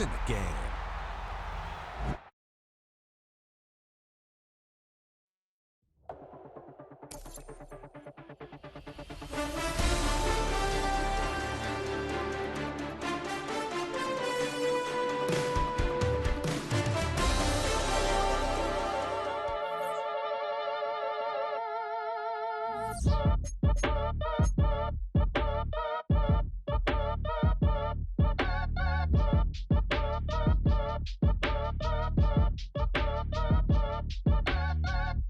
in the game.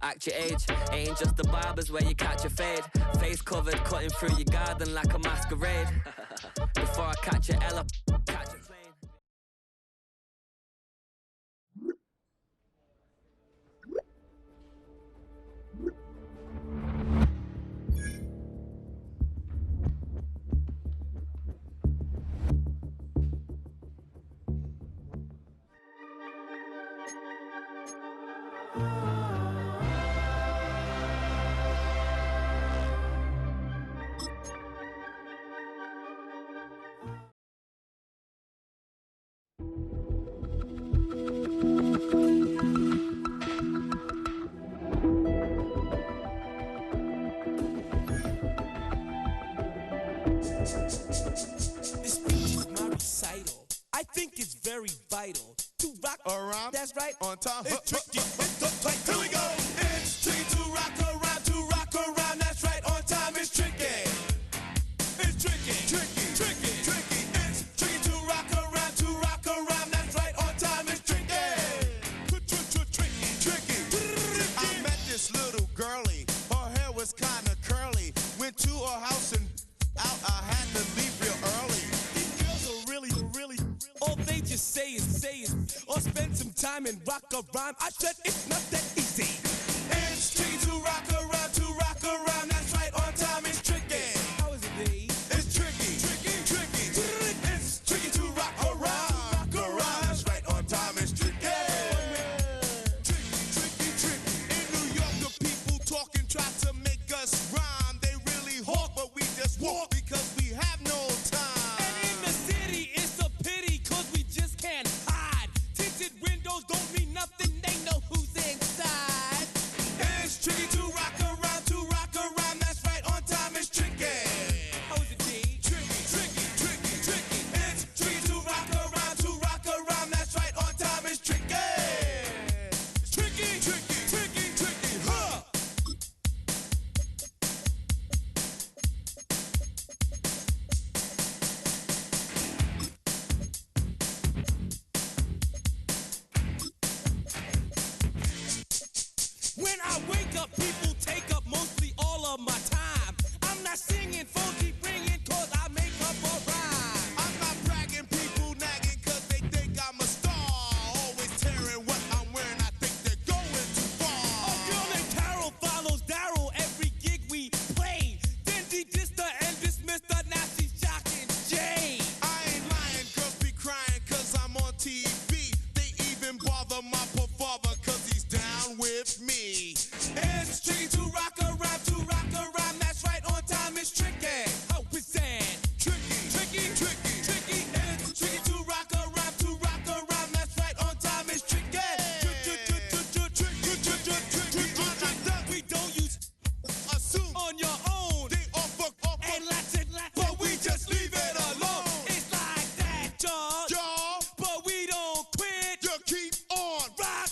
Act your age, ain't just the barbers where you catch a fade. Face covered, cutting through your garden like a masquerade. Before I catch a Ella, catch a plane. This speech is my recital. I think it's very vital to rock around. That's right, on time. It's tricky. It's uptight. Here we go. It's tricky to rock around. To rock around. That's right, on time. It's tricky. It's tricky. Tricky. Tricky. Tricky. It's tricky to rock around. To rock around. That's right, on time. It's tricky. Tricky. Tricky. I met this little girlie. Her hair was kind of curly. Went to her house and out, I had to leave real early. These girls are really, all they just say is, or spend some time and rock a rhyme. I said it's not that easy. It's tricky to rock around, that's right, on time it's tricky. How is it, B? It's tricky. It's tricky to rock around, that's right, on time it's tricky. Tricky. In New York, the people talking try to make us rhyme. They really hawk, but we just walk because we have no time. And in the city, it's a pity, cause we just can't hide. Tinted windows don't mean nothing, they know who's inside. It's tricky to rock around, that's right, on time it's tricky. How is it, D? Tricky. It's tricky to rock around, that's right, on time it's tricky. Tricky, huh? When I wake up, people take up mostly all of my time. I'm not singing, phone keep ringing, cause I make up a rhyme. I'm not bragging, people nagging, cause they think I'm a star. Always tearing what I'm wearing, I think they're going too far. A girl named Carol follows Daryl every gig we play. Then dissed her and dismissed her, now she's shocking Jay. I ain't lying, girls be crying, cause I'm on TV. They even bother my poor father, cause he's down with me. It's tricky to rock around, that's right, on time it's tricky. How is that? Tricky. It's tricky to rock around, that's right, on time it's tricky. We don't use assume on your own. They offer and lots, but we just leave it alone. It's like that, y'all, but we don't quit. You keep on rock,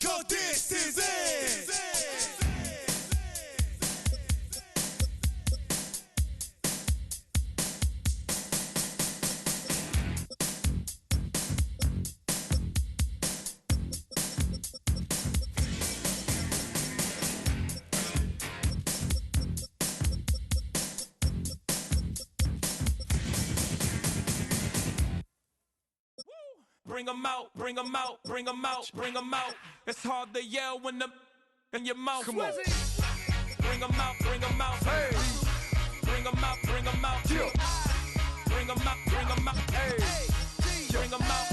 cause this is it. Bring 'em out. It's hard to yell when the in your mouth. Come on. Bring 'em out. Hey. Bring 'em out. Yeah. Bring 'em out. Hey. Bring 'em out.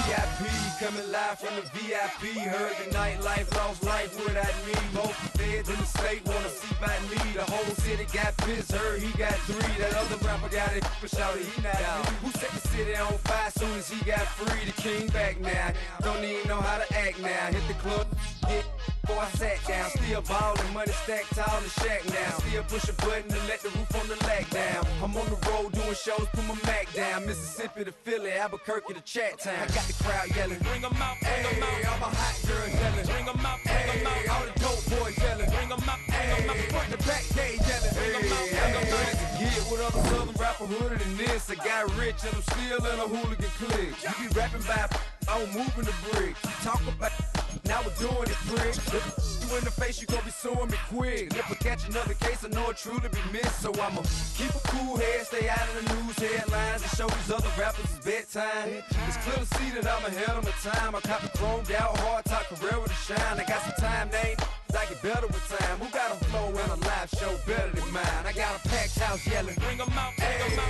VIP coming live from the VIP. Heard the nightlife, lost life, what I need. Both feds in the state wanna see by me. The whole city got pissed, heard he got 3. That other rapper got it, but shouted he not me. Who set the city on fire soon as he got free? The king back now, don't even know how to act now. Hit the club, yeah, before I sat down. Still ballin', money stacked tall in the shack now. Still push a button to let the roof on the lag down. I'm on the road doing shows, put my Mac down. Mississippi to Philly, Albuquerque to Chat Town. I got the crowd yelling, bring 'em out, bring 'em out. All my hot girls yelling, bring 'em out, bring 'em out. All the dope boys yelling, bring 'em out, bring 'em out. Front the back gate yelling, bring 'em out, bring 'em out. To get with other southern rapper hooded than this. I got rich and I'm still in a hooligan clique. You be rapping by, I'm moving the brick. You talk about, now we're doing it, prick. You in the face, you gon' be suing me quick. If I catch another case, I know it truly be missed. So I'ma keep a cool head, stay out of the news headlines, and show these other rappers it's bedtime. It's clear to see that I'm ahead of my time. I cop the chromed out, hard top career with a shine. I got some time, name, I get better with time. Who got a flow and a live show better than mine? I got a packed house yelling, bring 'em out, bring 'em out.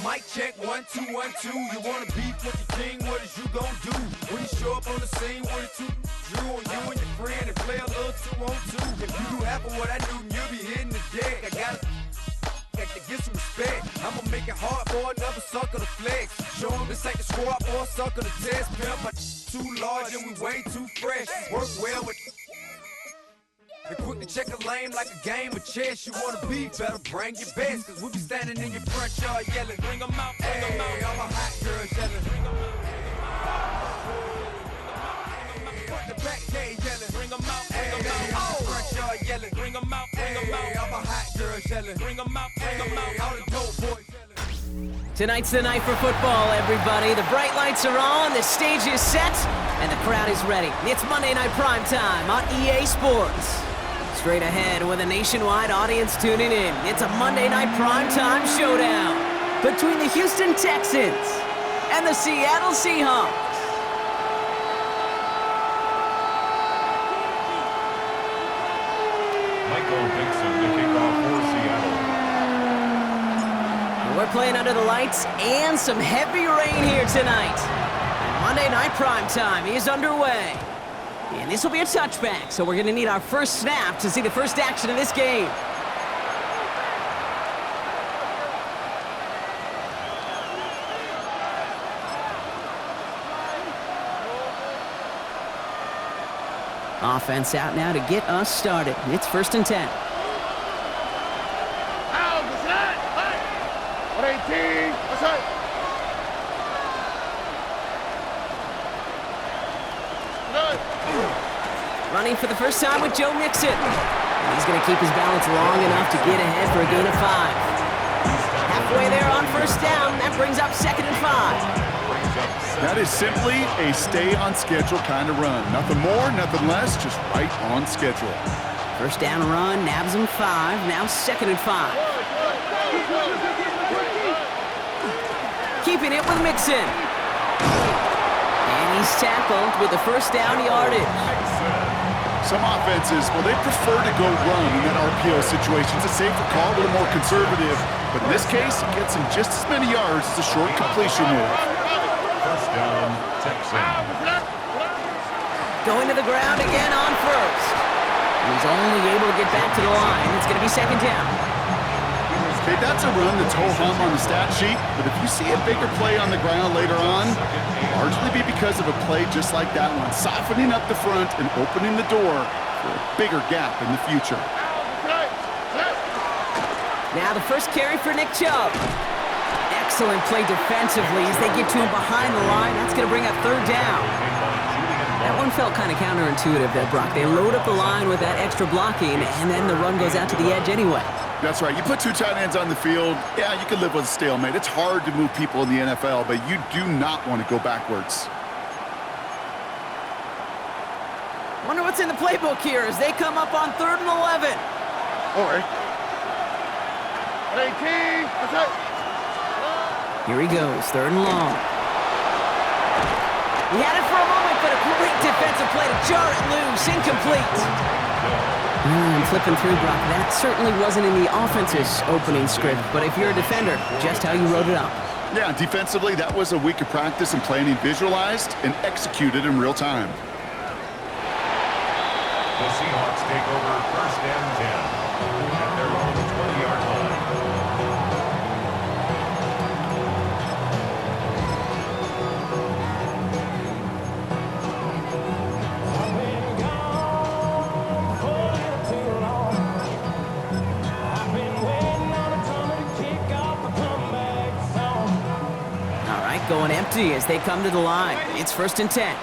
Mic check, 1, 2, 1, 2. You wanna beef with the king? What is you gon' do? When you show up on the scene, what it drew on you and your friend and play a little 2-on-2. If you do half of what I do, you'll be hitting the deck. I gotta get some respect. I'ma make it hard for another sucker to flex. Show 'em this ain't the squad for a sucker to test. Pimp, my too large and we way too fresh. Work well with. And quick to check a lane like a game of chess. You wanna be better, bring your best. Cause we be standing in your front yard yelling, bring 'em out, bring 'em out. All my hot girls yelling, bring 'em out, front the back gate yelling, bring 'em out, bring 'em out. Front yard yelling, bring 'em out, bring 'em out. All my hot girls yelling, bring 'em out, bring 'em out. All the dope boys yelling. Tonight's the night for football, everybody. The bright lights are on, the stage is set, and the crowd is ready. It's Monday Night Primetime on EA Sports. Straight ahead with a nationwide audience tuning in, it's a Monday Night Primetime showdown between the Houston Texans and the Seattle Seahawks. Michael Dixon to kick off for Seattle. We're playing under the lights and some heavy rain here tonight. Monday Night Primetime is underway. And this will be a touchback, so we're going to need our first snap to see the first action of this game. Offense out now to get us started. It's 1st and 10. 118. What's up? Running for the first time with Joe Mixon. And he's going to keep his balance long enough to get ahead for a gain of 5. Halfway there on 1st down. That brings up 2nd and 5. That is simply a stay-on-schedule kind of run. Nothing more, nothing less, just right on schedule. 1st down run, nabs him 5. Now 2nd and 5. Keeping it with Mixon. And he's tackled with the 1st down yardage. Some offenses, well, they prefer to go run in that RPO situation. It's a safer call, a little more conservative. But in this case, it gets him just as many yards as a short completion move. 1st down, Texans. Going to the ground again on 1st. He's only able to get back to the line. It's going to be 2nd down. Okay, that's a run that's ho-hum on the stat sheet, but if you see a bigger play on the ground later on, it'll largely be because of a play just like that one, softening up the front and opening the door for a bigger gap in the future. Now the first carry for Nick Chubb. Excellent play defensively as they get to him behind the line. That's going to bring up 3rd down. That one felt kind of counterintuitive there, Brock. They load up the line with that extra blocking, and then the run goes out to the edge anyway. That's right. You put 2 tight ends on the field, yeah, you can live with a stalemate. It's hard to move people in the NFL, but you do not want to go backwards. Wonder what's in the playbook here as they come up on 3rd and 11. All right. 18. What's up? Here he goes, 3rd and long. He had it for a moment, but a great defensive play to jar it loose, incomplete. I'm flipping through, Brock. That certainly wasn't in the offense's opening script, but if you're a defender, just how you wrote it up. Yeah, defensively, that was a week of practice and planning visualized and executed in real time. The Seahawks take over 1st and 10 at their own 20-yard line. All right, going empty as they come to the line. It's 1st and 10.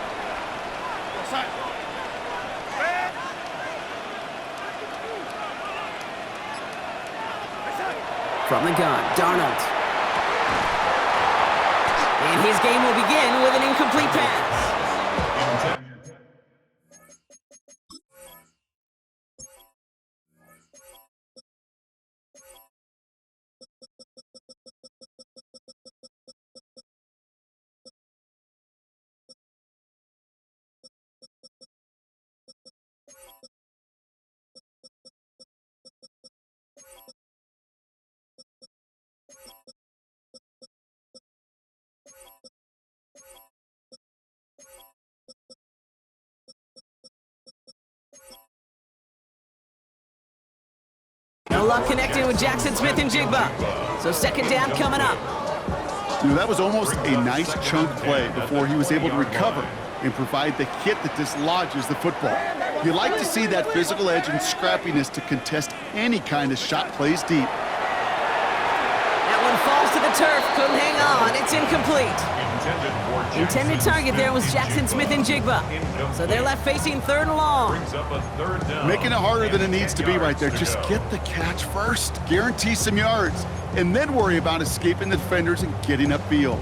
From the gun, Darnold. And his game will begin with an incomplete pass. No luck connecting with Jackson Smith and Jigba. So 2nd down coming up. You know, that was almost a nice chunk play before he was able to recover and provide the hit that dislodges the football. You like to see that physical edge and scrappiness to contest any kind of shot plays deep. That one falls to the turf. Couldn't hang on. It's incomplete. Intended target there was Jackson Smith and Jigba. So they're left facing 3rd and long. Making it harder than it needs to be right there. Just get the catch first. Guarantee some yards. And then worry about escaping the defenders and getting upfield.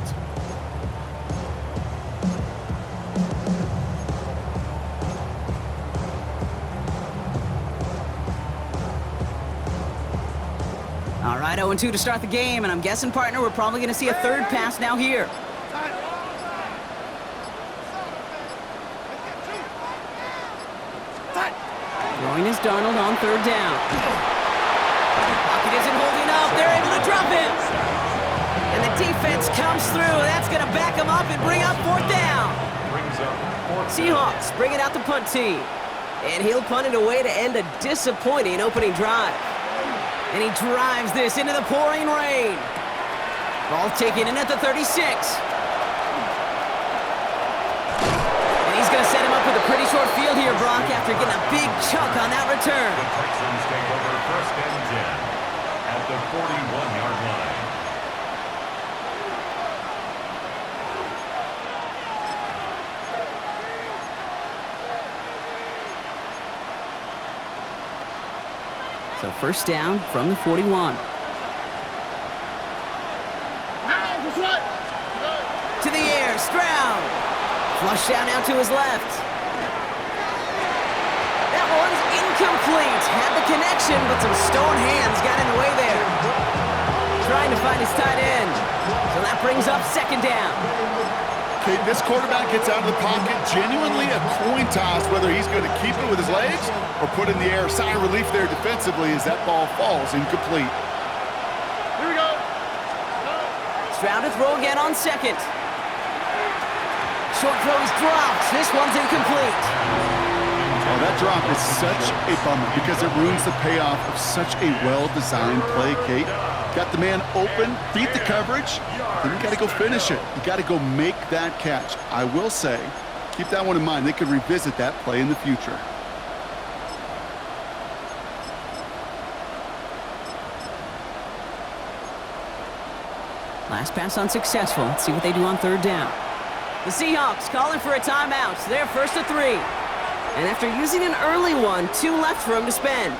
All right, 0-2 to start the game, and I'm guessing, partner, we're probably going to see a 3rd pass now here. Throwing is Darnold on 3rd down. Pocket isn't holding up. They're able to drop him. And the defense comes through. That's going to back him up and bring up 4th down. Seahawks bringing out the punt team. And he'll punt it away to end a disappointing opening drive. And he drives this into the pouring rain. Ball taken in at the 36. And he's going to set him up with a pretty short field here, Brock, after getting a big chunk on that return. The Texans take over 1st and 10 at the 41-yard line. So 1st down from the 41. To the air, Stroud. Flush down out to his left. That one's incomplete. Had the connection, but some stone hands got in the way there. Trying to find his tight end. So that brings up 2nd down. Okay, this quarterback gets out of the pocket, genuinely a coin toss whether he's going to keep it with his legs or put it in the air. Sigh of relief there defensively as that ball falls incomplete. Here we go. Stroud to throw again on 2nd. Short throw is dropped. This one's incomplete. Oh, that drop is such a bummer because it ruins the payoff of such a well-designed play, Kate. Got the man open, beat the coverage, then you got to go finish it. You got to go make that catch. I will say, keep that one in mind. They could revisit that play in the future. Last pass unsuccessful. Let's see what they do on 3rd down. The Seahawks calling for a timeout. They're 1st and 3. And after using an early one, 2 left for him to spend.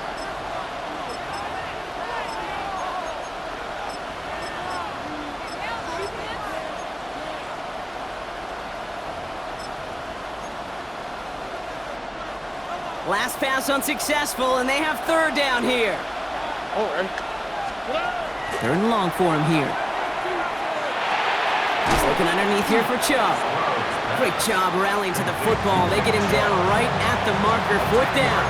Last pass unsuccessful, and they have 3rd down here. All right. 3rd and long for him here. He's looking underneath here for Chubb. Great job rallying to the football. They get him down right at the marker. 4th down.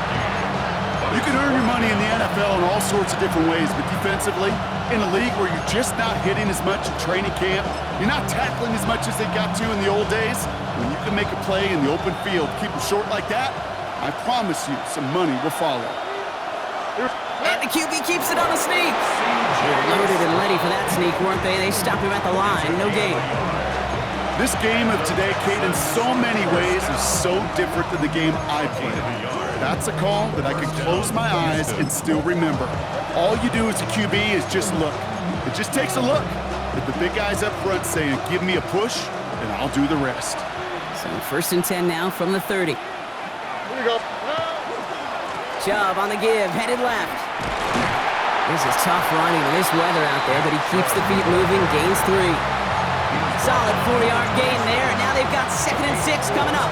You can earn your money in the NFL in all sorts of different ways, but defensively, In a league where you're just not hitting as much in training camp, you're not tackling as much as they got to in the old days, when you can make a play in the open field, keep them short like that, I promise you some money will follow. And the QB keeps it on the sneak. Loaded and ready for that sneak, weren't they? They stopped him at the line. No gain. This game of today, Kate, in so many ways is so different than the game I played. That's a call that I could close my eyes and still remember. All you do as a QB is just look. It just takes a look at the big guys up front saying, give me a push, and I'll do the rest. So 1st and 10 now from the 30. Here we go. Chubb on the give, headed left. This is tough running in this weather out there, but he keeps the feet moving, gains 3. Solid 4-yard gain there, and now they've got 2nd and 6 coming up.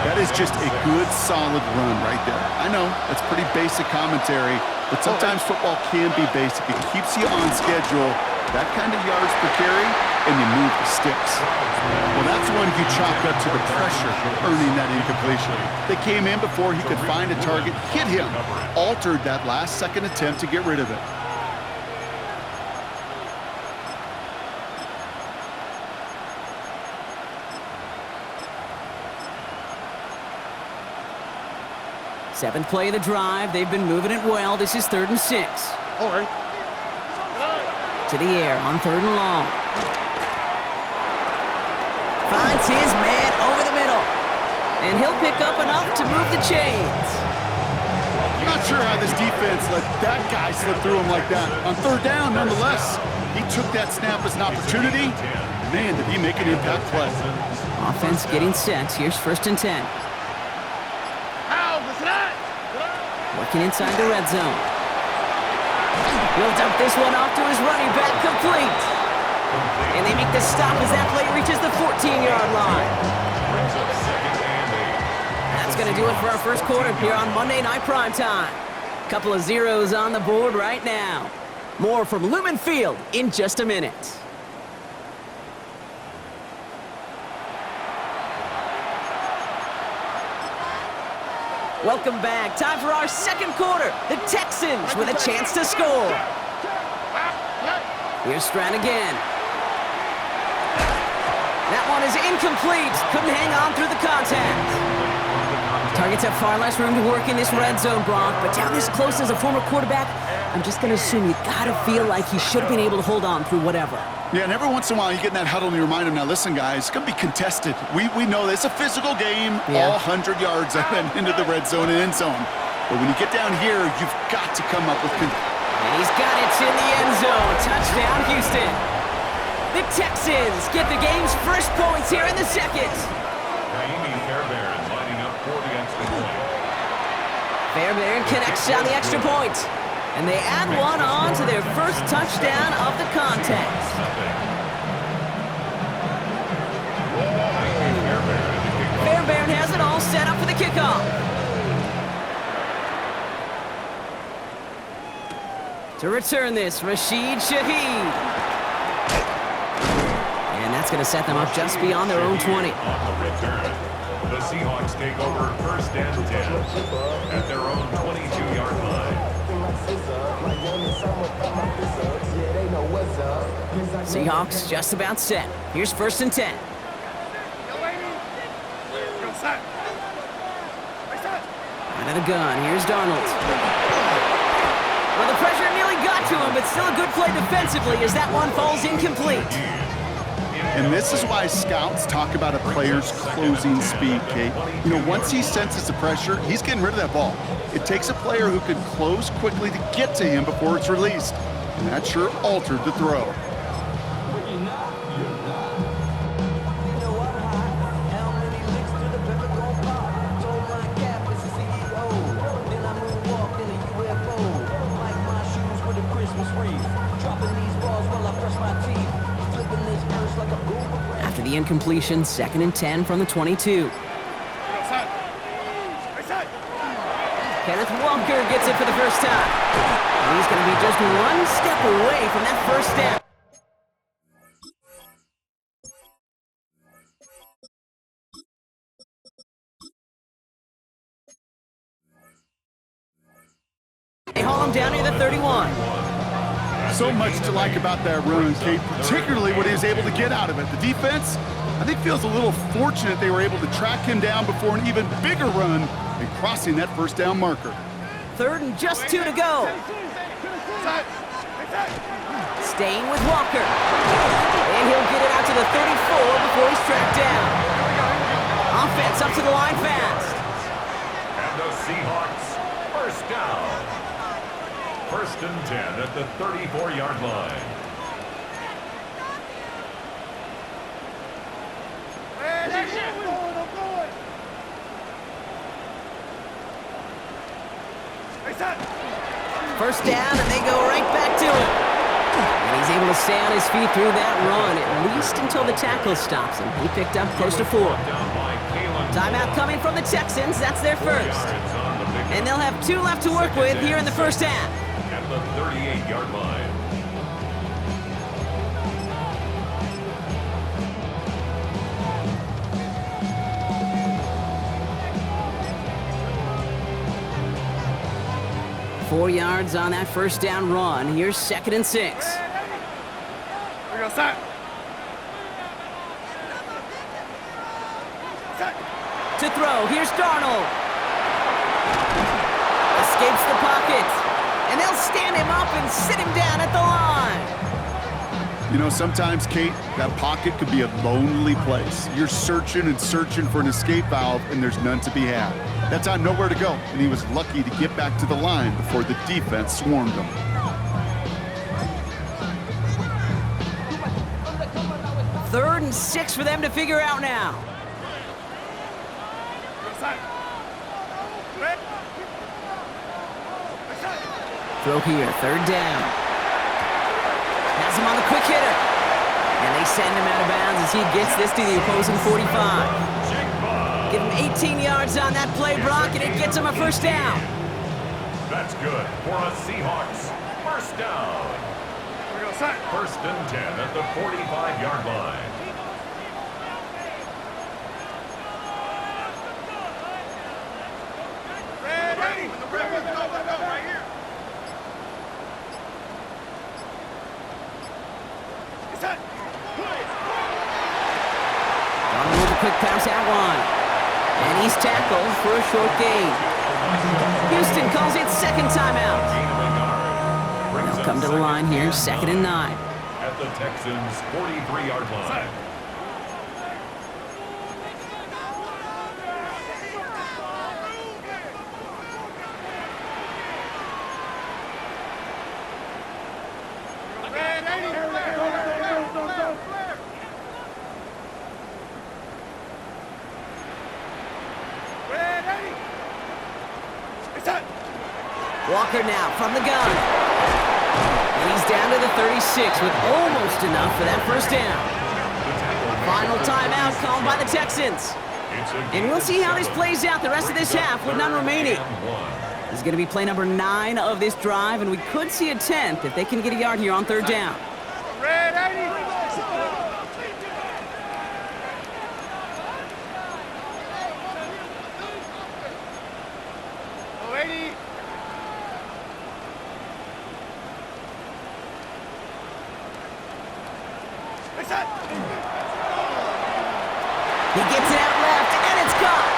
That is just a good, solid run right there. I know, that's pretty basic commentary, but sometimes football can be basic. It keeps you on schedule, that kind of yards per carry, and you move the sticks. Well, that's one you chalk up to the pressure earning that incompletion. They came in before he could find a target, hit him, altered that last-second attempt to get rid of it. Seventh play of the drive. They've been moving it well. This is 3rd and 6. All right. To the air on 3rd and long. Finds his man over the middle. And he'll pick up enough to move the chains. I'm not sure how this defense let that guy slip through him like that. On 3rd down, nonetheless, he took that snap as an opportunity. Man, did he make an impact play. Offense getting set. Here's 1st and 10. Working inside the red zone. He'll dump this one off to his running back, complete. And they make the stop as that play reaches the 14-yard line. That's going to do it for our first quarter here on Monday Night Primetime. Couple of zeros on the board right now. More from Lumen Field in just a minute. Welcome back. Time for our second quarter. The Texans with a chance to score. Here's Strand again. That one is incomplete. Couldn't hang on through the contact. Targets have far less room to work in this red zone, Bronk, but down this close as a former quarterback, I'm just going to assume you got to feel like he should have been able to hold on through whatever. Yeah, and every once in a while you get in that huddle and you remind him, now listen guys, it's going to be contested. We know this. It's a physical game, all 100 yards into the red zone and end zone. But when you get down here, you've got to come up with... And he's got it in the end zone. Touchdown, Houston. The Texans get the game's first points here in the second. Fairbairn connects on the extra point. And they add one on to their first touchdown of the contest. Fairbairn has it all set up for the kickoff. To return this, Rashid Shaheed. And that's going to set them up just beyond their own 20. The Seahawks take over 1st and 10 at their own 22-yard line. Seahawks just about set. Here's 1st and 10. Out of the gun, here's Darnold. Well, the pressure nearly got to him, but still a good play defensively as that one falls incomplete. And this is why scouts talk about a player's closing speed, Kate. You know, once he senses the pressure, he's getting rid of that ball. It takes a player who can close quickly to get to him before it's released. And that sure altered the throw. After the incompletion, 2nd and 10 from the 22. Kenneth Walker gets it for the first time. And he's going to be just one step away from that first down. They haul him down near the 31. So much to like about that run, Kate, particularly what he was able to get out of it. The defense, I think, feels a little fortunate they were able to track him down before an even bigger run and crossing that first down marker. 3rd and just 2 to go. Staying with Walker. And he'll get it out to the 34 before he's tracked down. Offense up to the line fast. And the Seahawks, first down. 1st and 10 at the 34-yard line. First down, and they go right back to it. And he's able to stay on his feet through that run, at least until the tackle stops him. He picked up close to 4. Timeout coming from the Texans. That's their first. And they'll have 2 left to work with here in the first half. At the 38-yard line. Four yards on that first down run. Here's 2nd and 6. We go, set. To throw, here's Darnold. Escapes the pocket. And they'll stand him up and sit him down at the line. You know, sometimes, Kate, that pocket could be a lonely place. You're searching and searching for an escape valve, and there's none to be had. That time, nowhere to go, and he was lucky to get back to the line before the defense swarmed him. Third and 6 for them to figure out now. Throw here, 3rd down. Has him on the quick hitter. And they send him out of bounds as he gets this to the opposing 45. Give him 18 yards on that play, Brock, and it gets him a first down. That's good for a Seahawks first down. 1st and 10 at the 45-yard line. With a quick pass out wide. And he's tackled for a short gain. Houston calls it 2nd timeout. They'll come to the line here, 2nd and 9. At the Texans' 43-yard line. Walker now from the gun. And he's down to the 36 with almost enough for that first down. Final timeout called by the Texans. And we'll see how this plays out the rest of this half with none remaining. This is going to be play number 9 of this drive, and we could see a 10th if they can get a yard here on 3rd down. He gets it out left, and it's caught.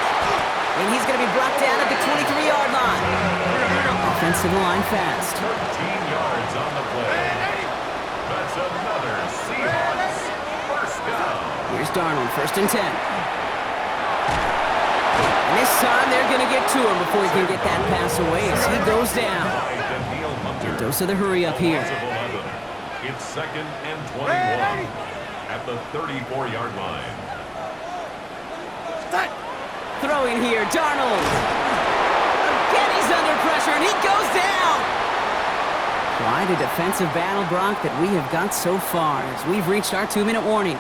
And he's going to be brought down at the 23-yard line. Offense to the line fast. 13 yards on the play. That's another Seahawks first down. Here's Darnold, 1st and 10. And this time they're going to get to him before he can get that pass away as he goes down. A dose of the hurry up here. It's 2nd and 21 at the 34-yard line. Throwing here, Darnold. Again, he's under pressure, and he goes down. Quite a defensive battle, Brock, that we have got so far as we've reached our 2-minute warning.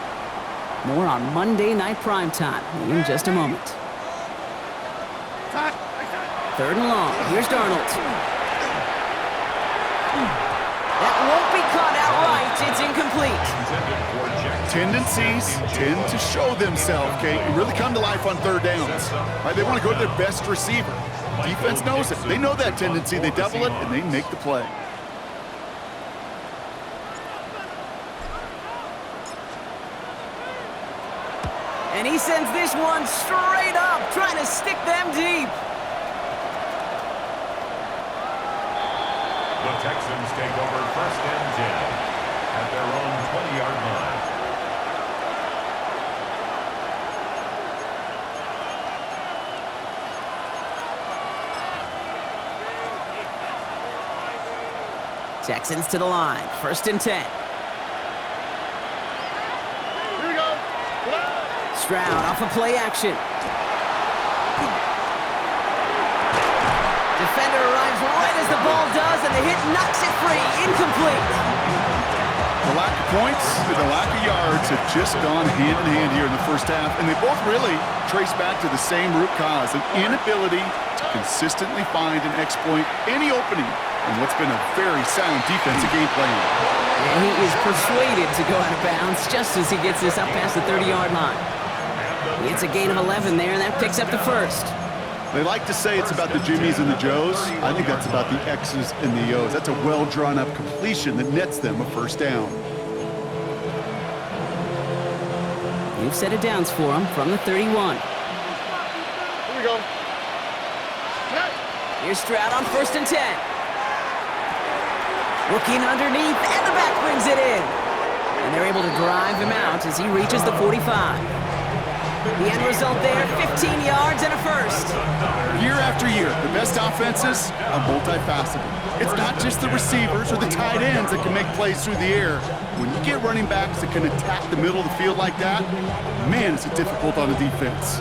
More on Monday Night Primetime in just a moment. 3rd and long. Here's Darnold. That won't be caught outright. It's incomplete. Tendencies tend to show themselves, Kate, and really come to life on 3rd downs. Right, they want to go to their best receiver. Defense knows it. They know that tendency. They double it, and they make the play. And he sends this one straight up, trying to stick them deep. The Texans take over 1st and 10 at their own 20-yard line. Texans to the line, 1st and 10. Here we go. Stroud off of play action. Defender arrives right as the ball does, and the hit knocks it free. Incomplete. The lack of points and the lack of yards have just gone hand in hand here in the first half, and they both really trace back to the same root cause, an inability to consistently find and exploit any opening in what's been a very sound defensive game plan. And he is persuaded to go out of bounds just as he gets this up past the 30-yard line. It's a gain of 11 there, and that picks up the first. They like to say it's about the Jimmies and the Joes. I think that's about the X's and the O's. That's a well-drawn-up completion that nets them a first down. You've set it downs for him from the 31. Here we go. Here's Stroud on 1st and 10. Looking underneath, and the back brings it in. And they're able to drive him out as he reaches the 45. The end result there, 15 yards and a first. Year after year, the best offenses are multifaceted. It's not just the receivers or the tight ends that can make plays through the air. When you get running backs that can attack the middle of the field like that, man, is it difficult on the defense.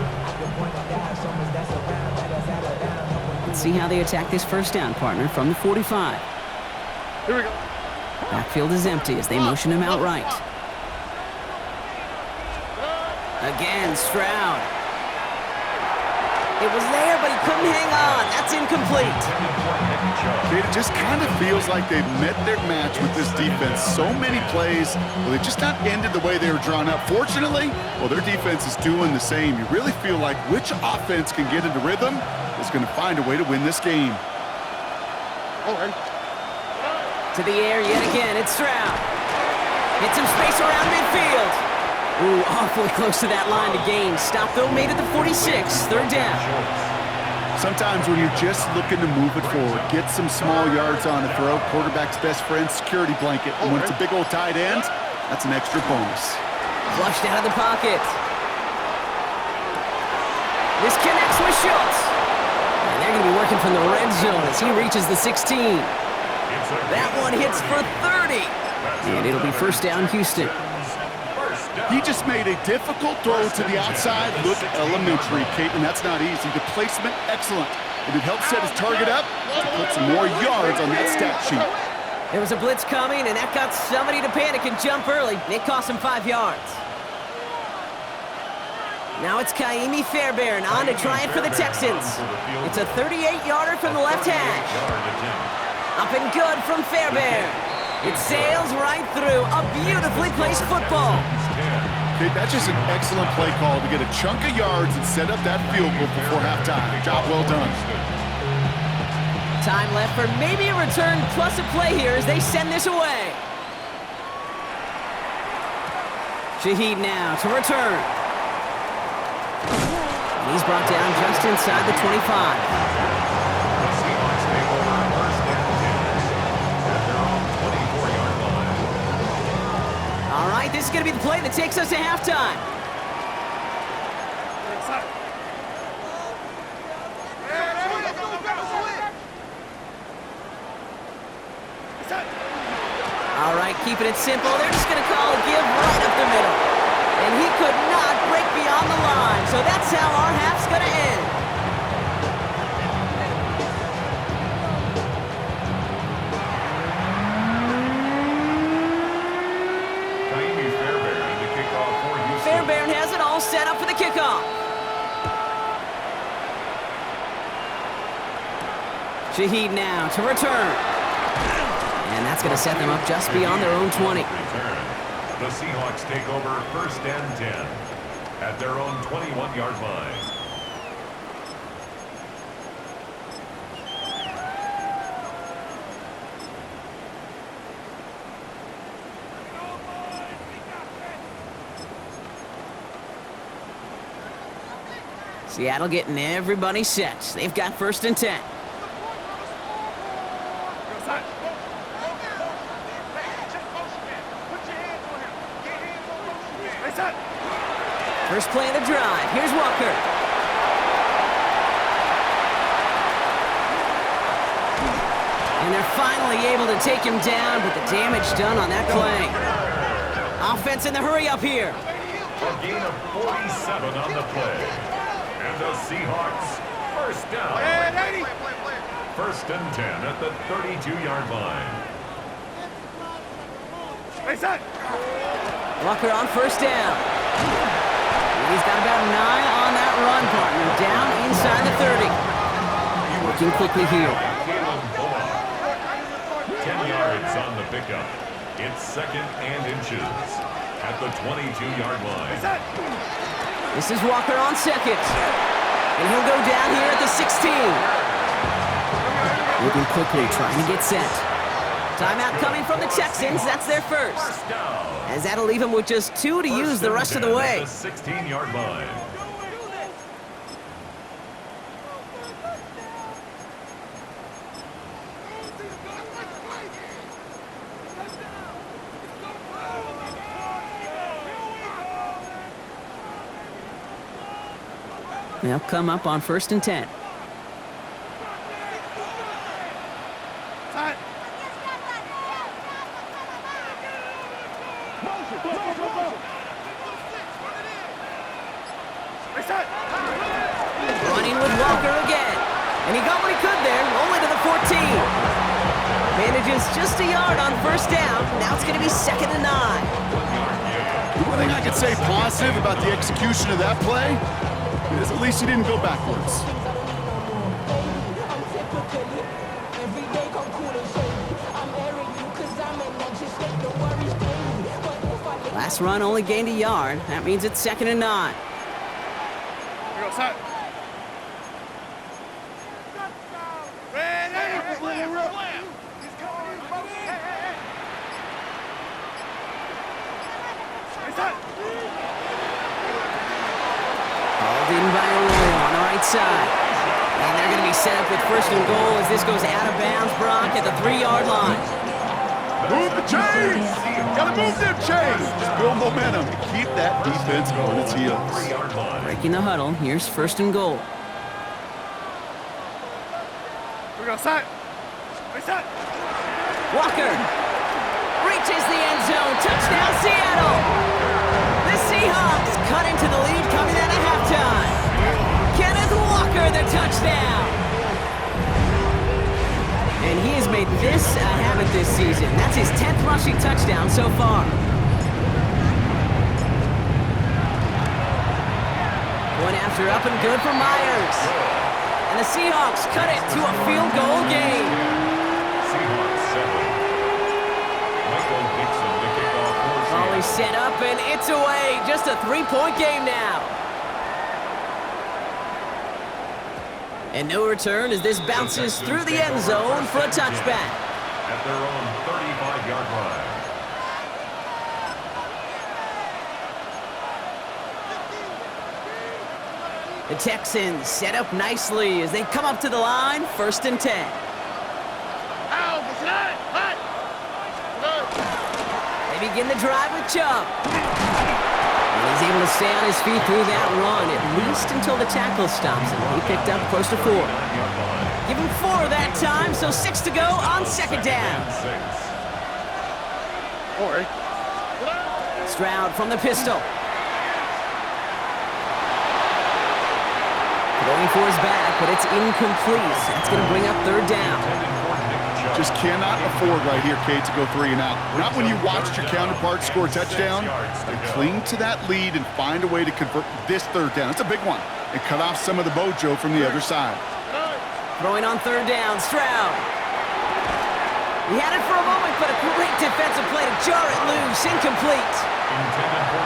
Let's see how they attack this first down, partner, from the 45. Here we go. Backfield is empty as they motion him out right. Again, Stroud. It was there, but he couldn't hang on. That's incomplete. It just kind of feels like they've met their match with this defense. So many plays, well, they've just not ended the way they were drawn up. Fortunately, well, their defense is doing the same. You really feel like which offense can get into rhythm is going to find a way to win this game. All right. To the air yet again, it's Stroud. Hits some space around midfield. Ooh, awfully close to that line to gain. Stop though, made it to 46, 3rd down. Sometimes when you're just looking to move it forward, get some small yards on the throw, quarterback's best friend, security blanket. And when it's a big old tight end, that's an extra bonus. Flushed out of the pocket. This connects with Schultz. And they're going to be working from the red zone as he reaches the 16. That one hits for 30. And it'll be 1st down, Houston. He just made a difficult throw to the outside. Look elementary, Kate, and that's not easy. The placement, excellent. And it helped set his target up to put some more yards on that stat sheet. There was a blitz coming, and that got somebody to panic and jump early. It cost him 5 yards. Now it's Kaimi Fairbairn on to try it for the Texans. It's a 38-yarder from the left hash. Up and good from Fairbairn. It sails right through a beautifully placed football. Okay, that's just an excellent play call to get a chunk of yards and set up that field goal before halftime. Job well done. Time left for maybe a return plus a play here as they send this away. Shaheed now to return. And he's brought down just inside the 25. All right, this is going to be the play that takes us to halftime. All right, keeping it simple. They're just going to call a give right up the middle. And he could not break beyond the line, so that's how our half's going to end. Fairbairn has it all set up for the kickoff. Shaheed now to return. And that's going to set them up just beyond their own 20. The Seahawks take over 1st and 10 at their own 21-yard line. Seattle getting everybody set. They've got 1st and 10. First play of the drive. Here's Walker. And they're finally able to take him down, but the damage done on that play. Offense in the hurry up here. A gain of 47 on the play. And the Seahawks, first down. 1st and 10 at the 32-yard line. Walker on 1st down. He's got about 9 on that run, partner. Down inside the 30. Working quickly here. 10 yards on the pickup. It's 2nd and inches at the 22-yard line. This is Walker on 2nd. And he'll go down here at the 16. Moving quickly, trying to get set. Timeout coming from the Texans. That's their first. As that'll leave him with just 2 to use the rest of the way. The 16-yard line. They'll come up on 1st and 10. Running with Walker again. And he got what he could there, only to the 14. Manages just a yard on 1st down. Now it's going to be 2nd and 9. One thing I could say positive about the execution of that play is at least he didn't go backwards. Last run only gained a yard. That means it's 2nd and 9. Called in by Arroyo on the right side. And they're going to be set up with 1st and goal as this goes out of bounds, Brock, at the 3-yard line. Move the chains! Gotta move them chains! Just build momentum and keep that defense on its heels. Breaking the huddle. Here's 1st and goal. Walker reaches the end zone. Touchdown, Seattle! The Seahawks cut into the lead coming out of halftime. Kenneth Walker, the touchdown! And he has made this a habit this season. That's his 10th rushing touchdown so far. One after up and good for Myers. And the Seahawks cut it to a field goal game. Seahawks 7. Michael Dixon to kick off. Volley set up and it's away. Just a 3-point game now. And no return as this bounces through the end zone for a touchback. At their own 35-yard line. The Texans set up nicely as they come up to the line, 1st and 10. They begin the drive with Chubb. And he's able to stay on his feet through that run, at least until the tackle stops him. He picked up close to 4. Give him 4 that time, so 6 to go on 2nd down. Stroud from the pistol. Going for his back, but it's incomplete. That's going to bring up 3rd down. Just cannot afford right here, Kate, to go 3 and out. Not when you watched your counterpart score a touchdown. And cling to that lead and find a way to convert this 3rd down. It's a big one. And cut off some of the mojo from the other side. Throwing on 3rd down, Stroud. He had it for a moment, but a great defensive play to jar it loose. Incomplete.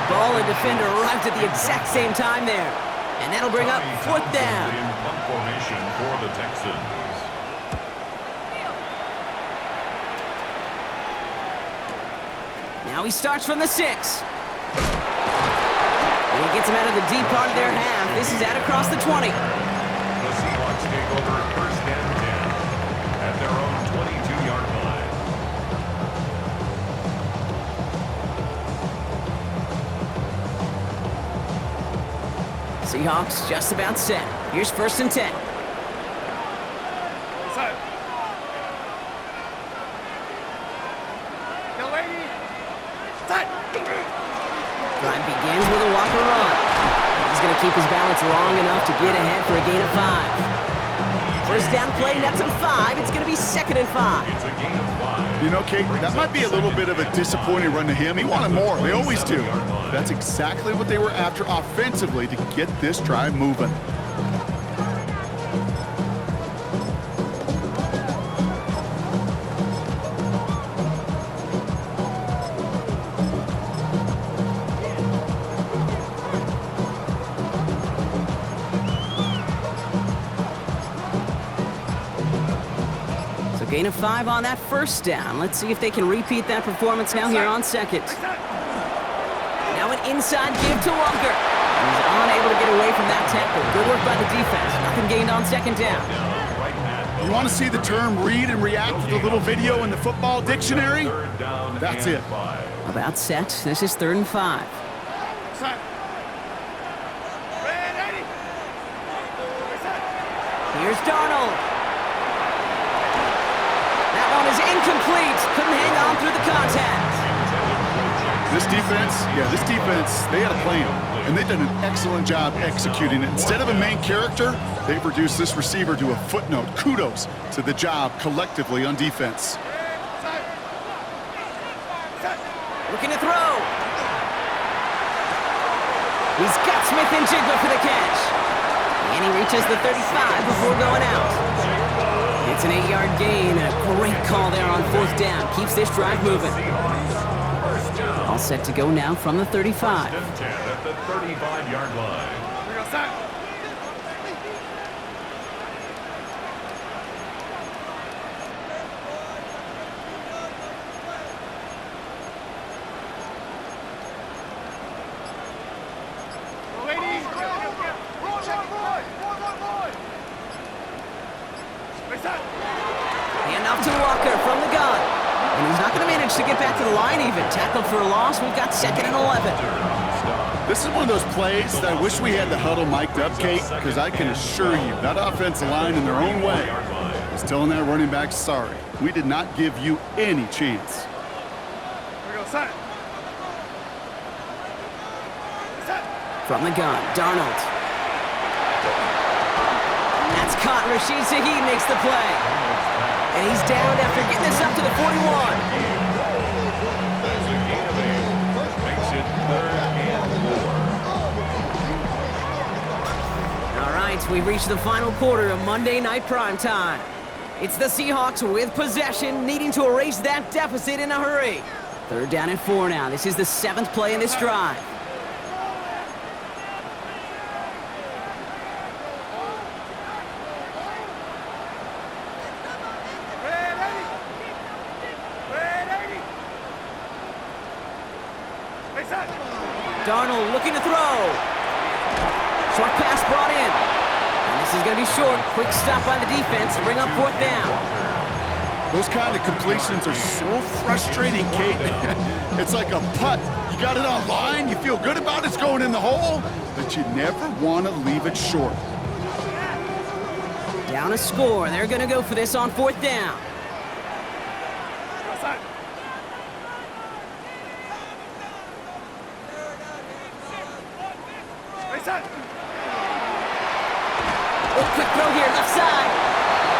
Ball and defender arrived at the exact same time there. And that'll bring up 4th down. In punt formation for the Texans. Now he starts from the 6. And he gets him out of the deep part of their half. This is out across the 20. The Seahawks take over first and 10 at their own 22-yard line. Seahawks just about set. Here's first and 10. Drive begins with a walker run. He's going to keep his balance long enough to get ahead for a gain of 5. First down play, nets him 5. It's going to be 2nd and 5. It's a gain of 5. You know, Kate, that might be a little bit of a disappointing run to him. He wanted more. They always do. That's exactly what they were after offensively to get this drive moving. Gain of 5 on that first down. Let's see if they can repeat that performance now here on second. Now an inside give to Walker. He's unable to get away from that tackle. Good work by the defense. Nothing gained on second down. You want to see the term read and react with a little video in the football dictionary? That's it. About set. This is 3rd and 5. Here's Darnold. Is incomplete. Couldn't hang on through the contact. This defense, they had a plan, and they've done an excellent job executing it. Instead of a main character, they've reduced this receiver to a footnote. Kudos to the job collectively on defense. Looking to throw. He's got Smith and Jigba for the catch. And he reaches the 35 before going out. It's an 8-yard gain, and a great call there on 4th down. Keeps this drive moving. All set to go now from the 35. First and 10 at the 35-yard line. Handoff to Walker from the gun. And he's not going to manage to get back to the line even. Tackled for a loss. We've got 2nd and 11. This is one of those plays that I wish we had the huddle mic'd up, Kate, because I can assure you that offensive line in their own way is telling that running back, sorry, we did not give you any chance. From the gun, Darnold. That's caught. Rashid Shaheed makes the play. And he's down after getting this up to the 41. That's a gain of 8. Makes it 3rd and 4. All right, we've reached the final quarter of Monday Night Primetime. It's the Seahawks with possession, needing to erase that deficit in a hurry. 3rd down and 4 now. This is the 7th play in this drive. Darnold looking to throw. Short pass brought in. And this is going to be short. Quick stop by the defense to bring up 4th down. Those kind of completions are so frustrating, Kate. It's like a putt. You got it on line, you feel good about it's going in the hole, but you never want to leave it short. Down a score. They're going to go for this on 4th down. Quick throw here, left side.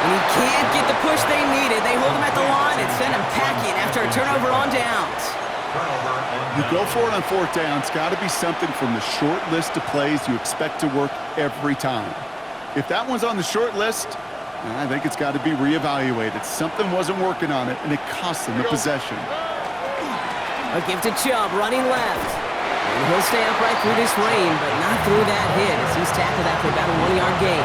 And he can't get the push they needed. They hold him at the line and send him packing after a turnover on downs. You go for it on 4th down. It's got to be something from the short list of plays you expect to work every time. If that one's on the short list, I think it's got to be reevaluated. Something wasn't working on it, and it cost them the possession. A give to Chubb, running left. And he'll stay upright through this rain, but not through that hit as he's tackled after about a 1-yard gain.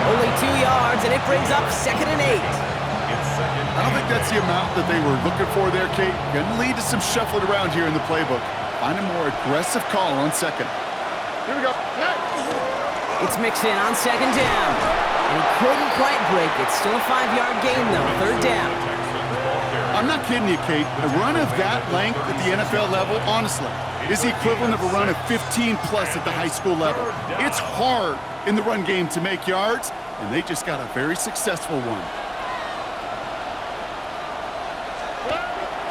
Only 2 yards, and it brings up 2nd and 8. I don't think that's the amount that they were looking for there, Kate. Going to lead to some shuffling around here in the playbook. Find a more aggressive call on 2nd. Here we go. It's Mixon on second down. And he couldn't quite break it. Still a 5-yard gain, though. Third down. I'm not kidding you, Kate. A run of that length at the NFL level, honestly, is the equivalent of a run of 15-plus at the high school level. It's hard in the run game to make yards, and they just got a very successful one.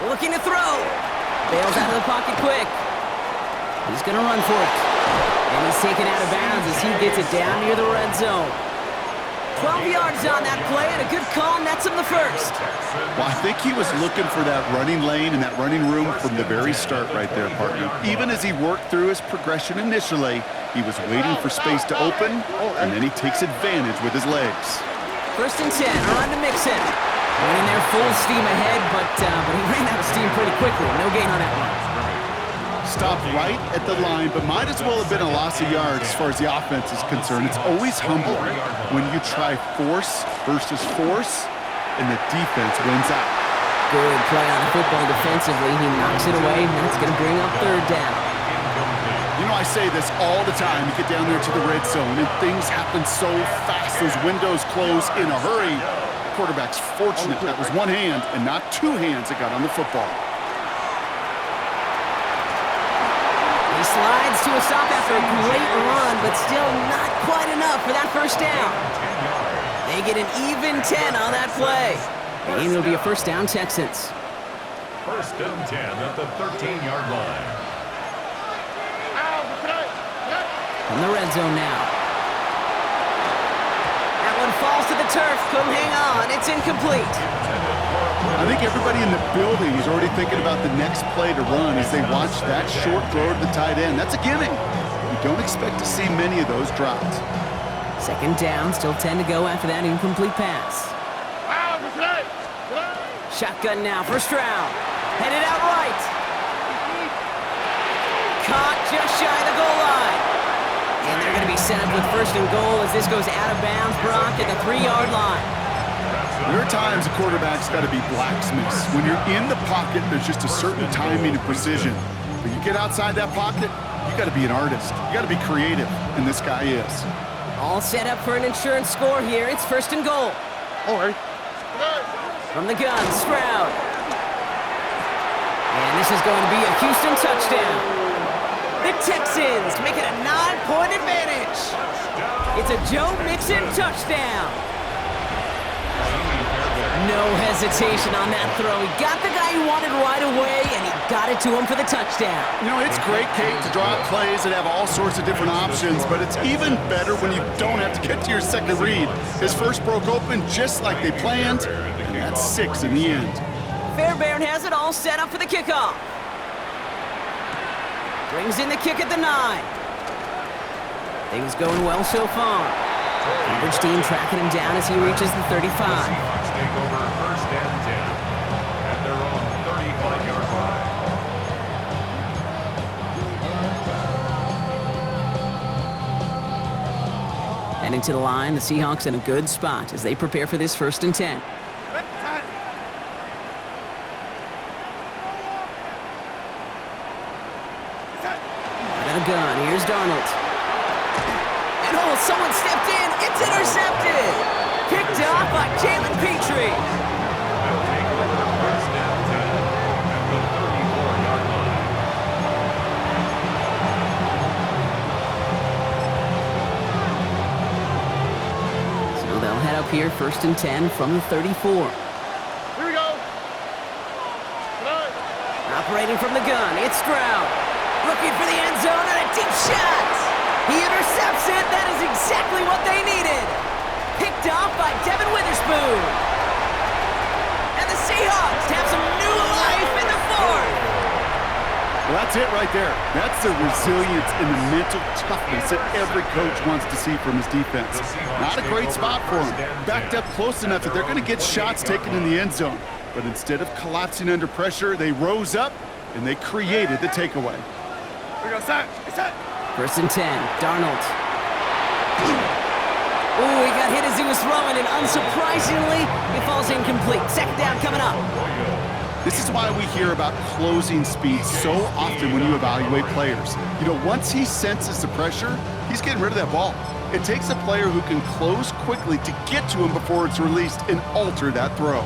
Looking to throw. Bails out of the pocket quick. He's going to run for it. And he's taken out of bounds as he gets it down near the red zone. 12 yards on that play, and a good call nets him the first. Well, I think he was looking for that running lane and that running room from the very start right there, partner. Even as he worked through his progression initially, he was waiting for space to open, and then he takes advantage with his legs. First and 10, on to Mixon. Went in there full steam ahead, but he ran out of steam pretty quickly. No gain on that one. Stopped right at the line, but might as well have been a loss of yards as far as the offense is concerned. It's always humbling when you try force versus force, and the defense wins out. Good play on the football defensively. He knocks it away, and that's going to bring up third down. You know, I say this all the time. You get down there to the red zone, and things happen so fast. Those windows close in a hurry. The quarterback's fortunate that was one hand and not two hands that got on the football. He slides to a stop after a great run, but still not quite enough for that first down. They get an even 10 on that play. The game will be a first down, Texans. First and 10 at the 13-yard line. From the red zone now. That one falls to the turf. Couldn't hang on. It's incomplete. I think everybody in the building is already thinking about the next play to run as they watch that short throw to the tight end. That's a gimme. You don't expect to see many of those dropped. Second down, still 10 to go after that incomplete pass. Shotgun now, first round. Headed out right. Caught just shy of the goal line. And they're going to be set up with first and goal as this goes out of bounds, Brock, at the 3-yard line. There are times a quarterback's got to be blacksmiths. When you're in the pocket, there's just a certain timing and precision. When you get outside that pocket, you got to be an artist. You got to be creative, and this guy is. All set up for an insurance score here. It's first and goal. All right. From the gun, Stroud. And this is going to be a Houston touchdown. The Texans make it a 9-point advantage. It's a Joe Mixon touchdown. No hesitation on that throw. He got the guy he wanted right away, and he got it to him for the touchdown. You know, it's great, Kate, to draw up plays that have all sorts of different options, but it's even better when you don't have to get to your second read. His first broke open just like they planned, and that's 6 in the end. Fairbairn has it all set up for the kickoff. Brings in the kick at the 9. Things going well so far. Average team tracking him down as he reaches the 35. Take over first and 10 at their own 35-yard line. Heading to the line, the Seahawks in a good spot as they prepare for this first and 10. Out of the gun, here's Darnold. And oh, someone stepped in. It's intercepted. Picked off by Jalen Petrie. They'll take over first and 10 at the 34-yard line. So they'll head up here, first and 10 from the 34. Here we go. Operating from the gun, it's Stroud. Looking for the end zone and a deep shot. He intercepts it. That is exactly what they needed. Picked off by Devin Witherspoon. And the Seahawks have some new life in the fourth. Well, that's it right there. That's the resilience and the mental toughness that every coach wants to see from his defense. Not a great spot for him. Backed up close enough that they're going to get shots taken in the end zone. But instead of collapsing under pressure, they rose up and they created the takeaway. Here we go, set. First and 10, Darnold. Ooh, he got hit as he was throwing, and unsurprisingly, it falls incomplete. Second down coming up. This is why we hear about closing speed so often when you evaluate players. You know, once he senses the pressure, he's getting rid of that ball. It takes a player who can close quickly to get to him before it's released and alter that throw.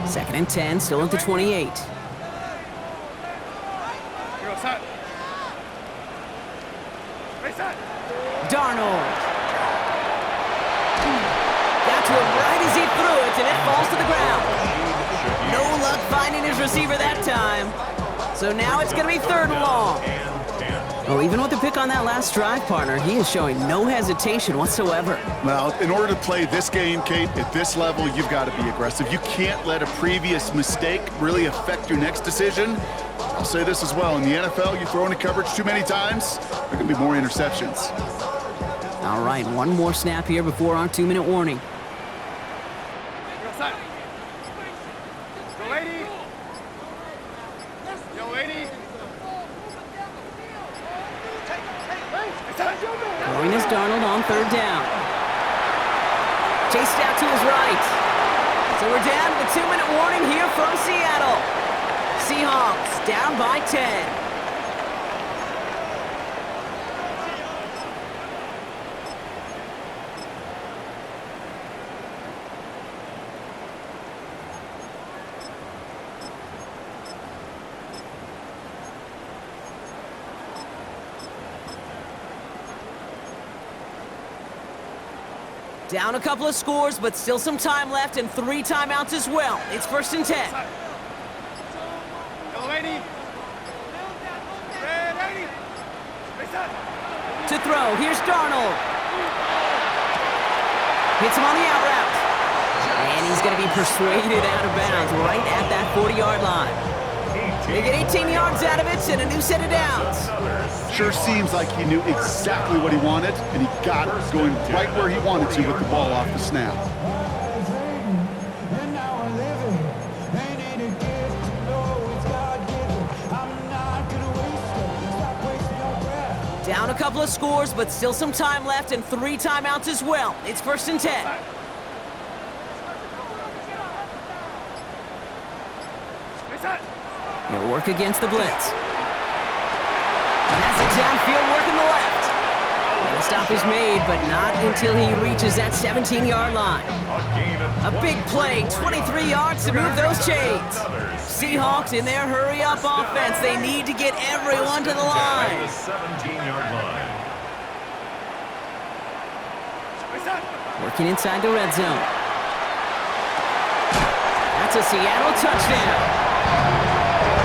Second and 10, still at the 28. Darnold. Got to him right as he threw it, and it falls to the ground. No luck finding his receiver that time. So now it's going to be 3rd and long. Well, even with the pick on that last drive, partner, he is showing no hesitation whatsoever. Well, in order to play this game, Kate, at this level, you've got to be aggressive. You can't let a previous mistake really affect your next decision. I'll say this as well. In the NFL, you throw into coverage too many times, there can be more interceptions. All right, one more snap here before our 2-minute warning. Throwing is Darnold on 3rd down. Chased out to his right. So we're down to the 2-minute warning here from Seattle. Seahawks down by 10. Down a couple of scores, but still some time left and 3 timeouts as well. It's 1st and 10. To throw, here's Darnold. Hits him on the out route. And he's going to be persuaded out of bounds right at that 40-yard line. They get 18 yards out of it and a new set of downs. Sure seems like he knew exactly what he wanted, and he got it going right where he wanted to with the ball off the snap. Down a couple of scores, but still some time left and 3 timeouts as well. It's 1st and 10. He'll work against the blitz. Has it downfield, working the left. And the stop is made, but not until he reaches that 17-yard line. A big play, 23 yards to move those chains. Seahawks in their hurry-up offense. They need to get everyone to the line. 17-yard line. Working inside the red zone. That's a Seattle touchdown.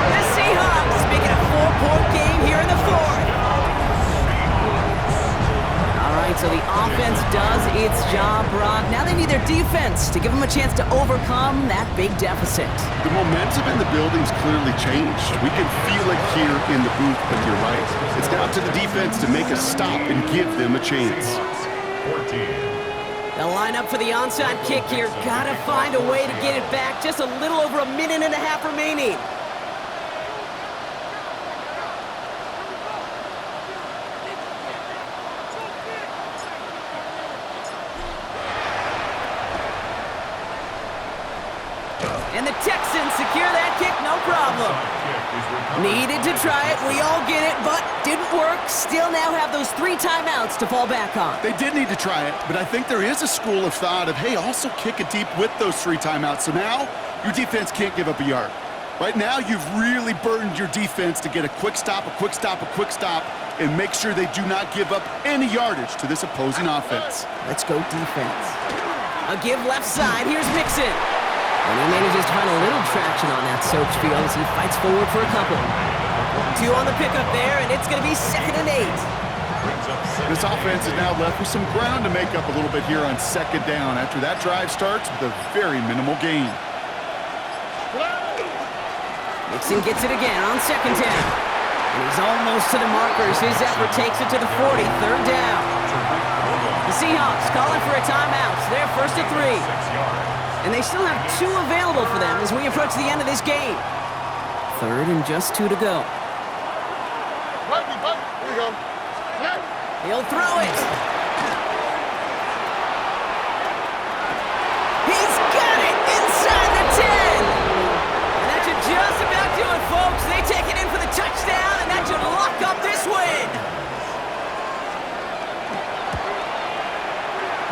The Seahawks making a 4-point game here in the 4th. All right, so the offense does its job, Brock. Now they need their defense to give them a chance to overcome that big deficit. The momentum in the building's clearly changed. We can feel it here in the booth, but you're right. It's down to the defense to make a stop and give them a chance. 14. They'll line up for the onside kick here. Gotta find a way to get it back. Just a little over a minute and a half remaining. And the Texans secure that kick, no problem. Needed to try it, we all get it, but didn't work. Still now have those 3 timeouts to fall back on. They did need to try it, but I think there is a school of thought of, hey, also kick it deep with those 3 timeouts. So now your defense can't give up a yard. Right now, you've really burdened your defense to get a quick stop, and make sure they do not give up any yardage to this opposing offense. Let's go defense. A give left side, here's Mixon. And he manages to find a little traction on that soaked field as he fights forward for a couple. 2 on the pickup there, and it's going to be 2nd and 8. This offense is now left with some ground to make up a little bit here on 2nd down after that drive starts with a very minimal gain. Mixon gets it again on 2nd down. And he's almost to the markers. His effort takes it to the 40, 3rd down. The Seahawks calling for a timeout. They're 1st and 3. And they still have 2 available for them as we approach the end of this game. 3rd and just 2 to go. He'll throw it.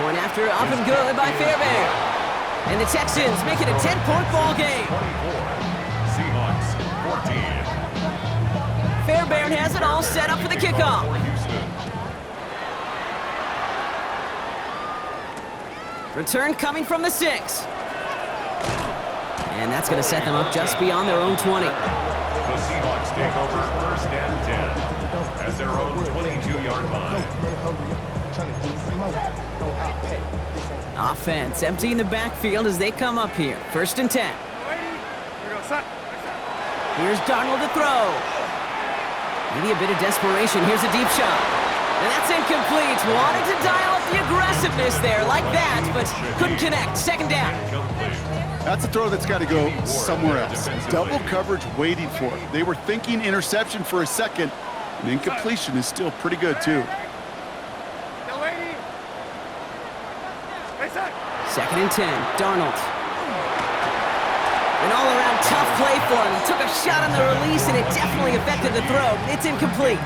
Point after up and good by Fairbairn. And the Texans make it a 10-point ball game. 24. Seahawks 14. Fairbairn has it all set up for the kickoff. Return coming from the 6. And that's going to set them up just beyond their own 20. The Seahawks take over first and 10 at their own 22-yard line. Offense emptying the backfield as they come up here. First and 10. Here's Darnold to throw. Maybe a bit of desperation. Here's a deep shot. And that's incomplete. Wanted to dial up the aggressiveness there like that, but couldn't connect. Second down. That's a throw that's got to go somewhere else. Double coverage waiting for it. They were thinking interception for a second, and incompletion is still pretty good, too. Second and 10. Darnold. An all-around tough play for him. He took a shot on the release, and it definitely affected the throw. It's incomplete.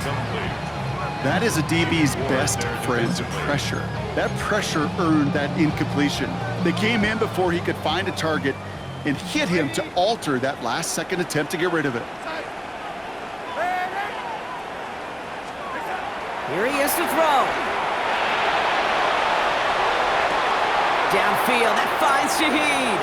That is a DB's best friend, pressure. That pressure earned that incompletion. They came in before he could find a target and hit him to alter that last-second attempt to get rid of it. Here he is to throw. Downfield, that finds Shaheed.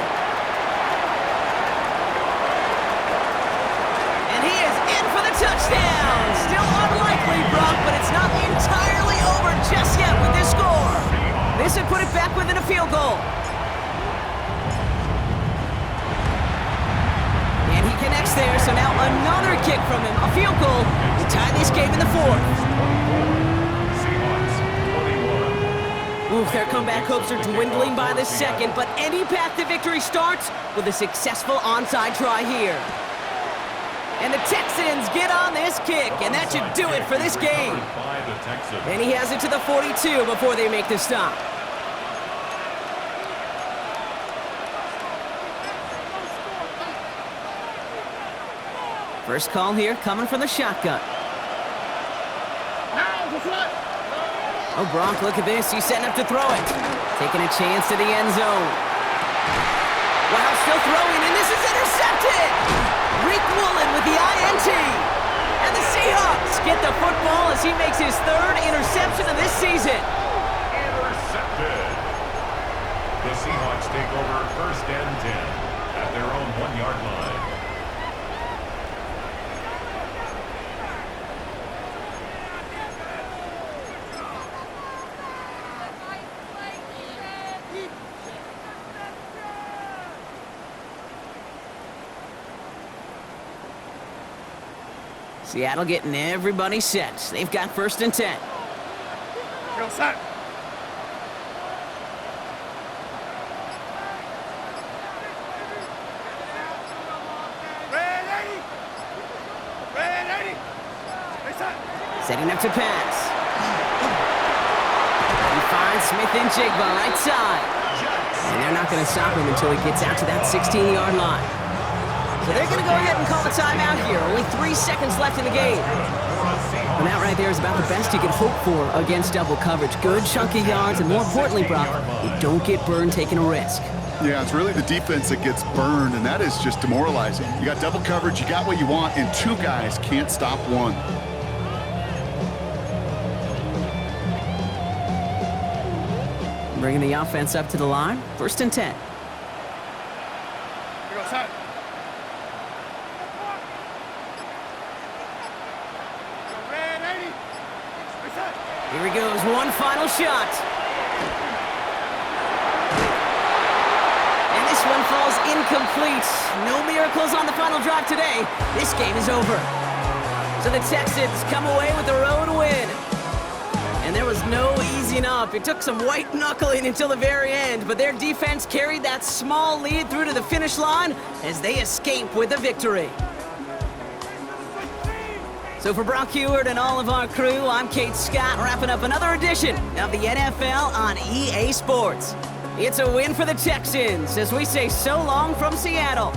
And he is in for the touchdown. Still unlikely, Brock, but it's not entirely over just yet with this score. This would put it back within a field goal. And he connects there, so now another kick from him. A field goal to tie this game in the fourth. Oof, their comeback hopes are dwindling by the second, but any path to victory starts with a successful onside try here. And the Texans get on this kick, and that should do it for this game. And he has it to the 42 before they make the stop. First call here coming from the shotgun. Oh, Bronk, look at this. He's setting up to throw it. Taking a chance to the end zone. Wow, still throwing, and this is intercepted! Reek Woolen with the INT. And the Seahawks get the football as he makes his third interception of this season. Intercepted. The Seahawks take over first and 10 at their own 1-yard line. Seattle getting everybody set. They've got first and 10. Go set. Ready. Setting up to pass. He finds Smith-Njigba right side. And they're not going to stop him until he gets out to that 16-yard line. So they're going to go ahead and call a timeout here. Only 3 seconds left in the game. And that right there is about the best you can hope for against double coverage. Good chunky yards, and more importantly, Brock, you don't get burned taking a risk. Yeah, it's really the defense that gets burned, and that is just demoralizing. You got double coverage, you got what you want, and 2 guys can't stop one. Bringing the offense up to the line. First and 10. Go set. Here he goes, one final shot. And this one falls incomplete. No miracles on the final drive today. This game is over. So the Texans come away with the road win. And there was no easing up. It took some white knuckling until the very end, but their defense carried that small lead through to the finish line as they escape with the victory. So for Brock Heward and all of our crew, I'm Kate Scott, wrapping up another edition of the NFL on EA Sports. It's a win for the Texans as we say so long from Seattle.